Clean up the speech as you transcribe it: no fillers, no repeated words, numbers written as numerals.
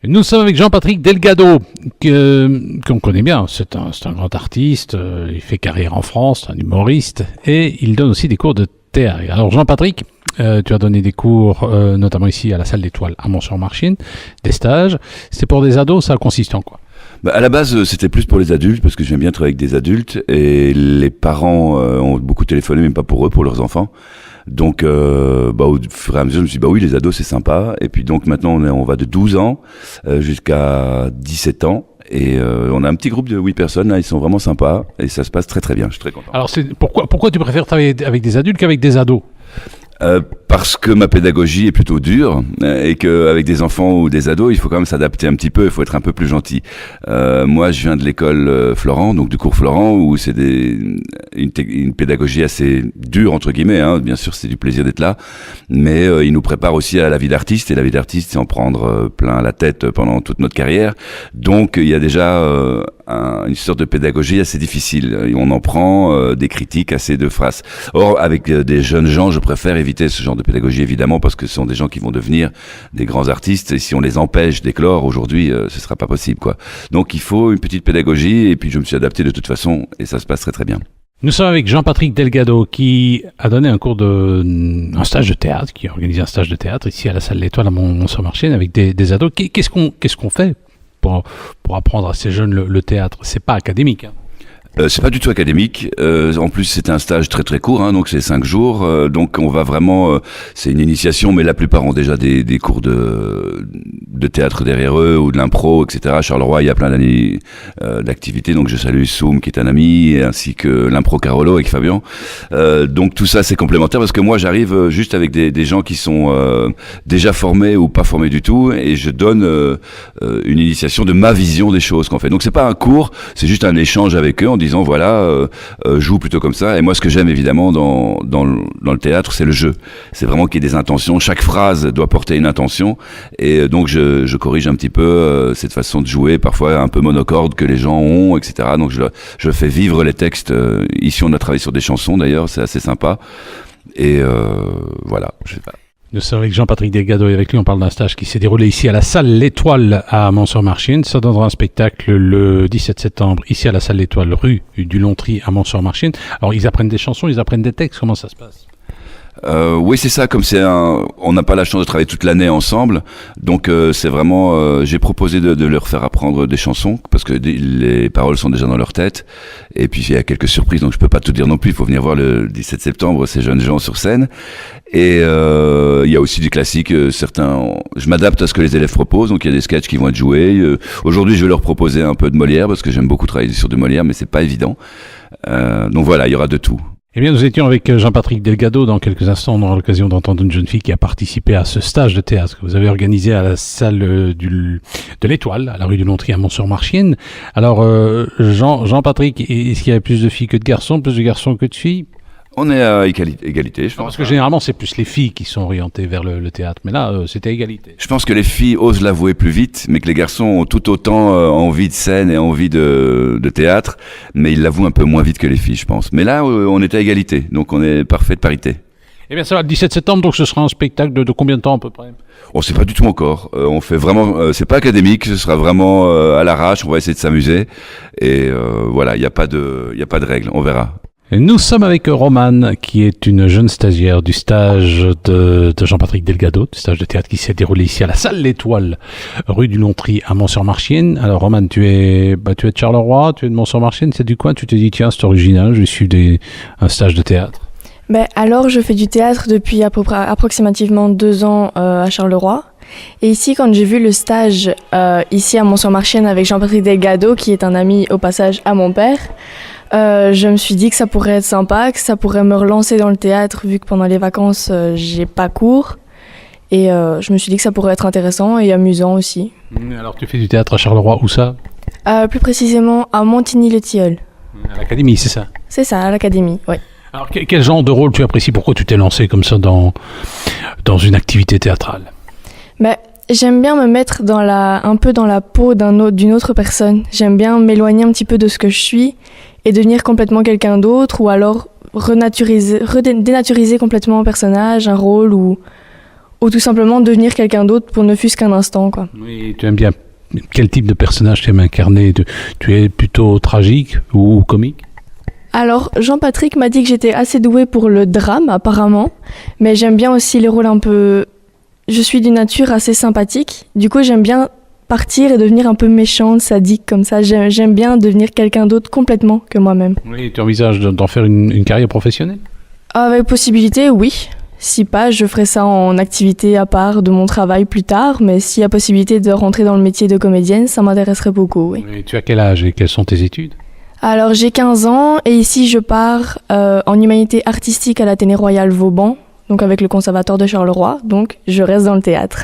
Nous sommes avec Jean-Patrick Delgado, qu'on connaît bien. C'est un grand artiste, il fait carrière en France, un humoriste, et il donne aussi des cours de théâtre. Alors Jean-Patrick, tu as donné des cours, notamment ici à la Salle d'Étoile à Mont-sur-Marchine, des stages. C'est pour des ados, ça consiste en quoi? À la base, c'était plus pour les adultes, parce que j'aime bien travailler avec des adultes, et les parents ont beaucoup téléphoné, même pas pour eux, pour leurs enfants. Donc, au fur et à mesure, je me suis dit, oui, les ados, c'est sympa. Et puis donc maintenant, on va de 12 ans jusqu'à 17 ans. Et on a un petit groupe de 8 personnes, là, ils sont vraiment sympas, et ça se passe très très bien, je suis très content. Alors, pourquoi tu préfères travailler avec des adultes qu'avec des ados? Parce que ma pédagogie est plutôt dure et qu'avec des enfants ou des ados, il faut quand même s'adapter un petit peu, il faut être un peu plus gentil. Moi, je viens de l'école Florent, donc du cours Florent, où c'est une pédagogie assez dure, entre guillemets, hein. Bien sûr, c'est du plaisir d'être là, mais il nous prépare aussi à la vie d'artiste, et la vie d'artiste, c'est en prendre plein la tête pendant toute notre carrière. Donc, il y a déjà une sorte de pédagogie assez difficile. Et on en prend des critiques assez de phrases. Or, avec des jeunes gens, je préfère éviter ce genre de pédagogie, évidemment, parce que ce sont des gens qui vont devenir des grands artistes, et si on les empêche d'éclore aujourd'hui, ce sera pas possible, quoi. Donc il faut une petite pédagogie, et puis je me suis adapté de toute façon, et ça se passe très très bien. Nous sommes avec Jean-Patrick Delgado, qui a donné un stage de théâtre, qui a organisé un stage de théâtre ici à la Salle L'Étoile à Mont-sur-Marchine avec des ados. Qu'est-ce qu'on fait pour apprendre à ces jeunes le théâtre? C'est pas académique, hein. C'est pas du tout académique. En plus, c'était un stage très très court, hein, donc c'est 5 jours. Donc on va vraiment, c'est une initiation, mais la plupart ont déjà des cours de théâtre derrière eux ou de l'impro, etc. À Charleroi, il y a plein d'années d'activités. Donc je salue Soum, qui est un ami, ainsi que l'impro Carolo avec Fabien. Donc tout ça, c'est complémentaire, parce que moi, j'arrive juste avec des gens qui sont déjà formés ou pas formés du tout, et je donne une initiation de ma vision des choses qu'on fait. Donc c'est pas un cours, c'est juste un échange avec eux en disant voilà, joue plutôt comme ça. Et moi, ce que j'aime évidemment dans le théâtre, c'est le jeu. C'est vraiment qu'il y ait des intentions. Chaque phrase doit porter une intention, et donc je corrige un petit peu cette façon de jouer, parfois un peu monocorde que les gens ont, etc. Donc je fais vivre les textes. Ici, on a travaillé sur des chansons d'ailleurs, c'est assez sympa. Et voilà, je sais pas. Nous sommes avec Jean-Patrick Delgado, et avec lui on parle d'un stage qui s'est déroulé ici à la Salle L'Étoile à Mont-sur-Marchine. Ça donnera un spectacle le 17 septembre ici à la Salle L'Étoile, rue du Lontry à Mont-sur-Marchine. Alors ils apprennent des chansons, ils apprennent des textes, comment ça se passe? Oui, c'est ça. Comme on n'a pas la chance de travailler toute l'année ensemble, donc c'est vraiment. J'ai proposé de leur faire apprendre des chansons, parce que les paroles sont déjà dans leur tête. Et puis il y a quelques surprises, donc je peux pas tout dire non plus. Il faut venir voir le 17 septembre ces jeunes gens sur scène. Et il y a aussi des classiques. Certains, je m'adapte à ce que les élèves proposent. Donc il y a des sketchs qui vont être joués. Aujourd'hui, je vais leur proposer un peu de Molière, parce que j'aime beaucoup travailler sur de Molière, mais c'est pas évident. Donc voilà, il y aura de tout. Eh bien, nous étions avec Jean-Patrick Delgado. Dans quelques instants, on aura l'occasion d'entendre une jeune fille qui a participé à ce stage de théâtre que vous avez organisé à la salle de l'Étoile, à la rue du Lontry à Mont-sur-Marchine. Alors, Jean-Patrick, est-ce qu'il y a plus de filles que de garçons, plus de garçons que de filles? On est à égalité, je pense. Parce que généralement, c'est plus les filles qui sont orientées vers le théâtre. Mais là, c'était égalité. Je pense que les filles osent l'avouer plus vite, mais que les garçons ont tout autant envie de scène et envie de théâtre, mais ils l'avouent un peu moins vite que les filles, je pense. Mais là, on est à égalité, donc on est parfaite parité. Eh bien, ça va le 17 septembre, donc ce sera un spectacle de combien de temps à peu près? On sait pas du tout encore. On fait vraiment, c'est pas académique, ce sera vraiment à l'arrache. On va essayer de s'amuser, et voilà, il y a pas de règles. On verra. Nous sommes avec Romane, qui est une jeune stagiaire du stage de Jean-Patrick Delgado, du stage de théâtre qui s'est déroulé ici à la Salle L'Étoile, rue du Lontry à Mont-sur-Marchine. Alors Romane, tu es de Charleroi, tu es de Mont-sur-Marchine, c'est du coin, tu te dis tiens, c'est original, je vais suivre un stage de théâtre. Alors je fais du théâtre depuis approximativement 2 ans à Charleroi. Et ici, quand j'ai vu le stage ici à Mont-sur-Marchine avec Jean-Patrick Delgado, qui est un ami au passage à mon père, je me suis dit que ça pourrait être sympa, que ça pourrait me relancer dans le théâtre, vu que pendant les vacances, j'ai pas cours. Et je me suis dit que ça pourrait être intéressant et amusant aussi. Alors tu fais du théâtre à Charleroi, où ça? Plus précisément à Montigny-le-Tilleul. À l'Académie, c'est ça? C'est ça, à l'Académie, oui. Alors quel genre de rôle tu apprécies? Pourquoi tu t'es lancé comme ça dans une activité théâtrale? J'aime bien me mettre un peu dans la peau d'une autre personne. J'aime bien m'éloigner un petit peu de ce que je suis et devenir complètement quelqu'un d'autre, ou alors dénaturiser complètement un personnage, un rôle, ou ou tout simplement devenir quelqu'un d'autre pour ne fût-ce qu'un instant, quoi. Oui, tu aimes bien. Quel type de personnage tu aimes incarner? Tu es plutôt tragique ou comique? Alors, Jean-Patrick m'a dit que j'étais assez douée pour le drame, apparemment, mais j'aime bien aussi les rôles un peu... Je suis d'une nature assez sympathique, du coup j'aime bien partir et devenir un peu méchante, sadique comme ça. J'aime bien devenir quelqu'un d'autre complètement que moi-même. Oui, tu envisages d'en faire une carrière professionnelle? Avec possibilité, oui. Si pas, je ferai ça en activité à part de mon travail plus tard, mais s'il y a possibilité de rentrer dans le métier de comédienne, ça m'intéresserait beaucoup, oui. Oui, tu as quel âge et quelles sont tes études? Alors j'ai 15 ans et ici je pars en humanité artistique à l'Athénée Royal Vauban, donc avec le conservatoire de Charleroi, donc je reste dans le théâtre.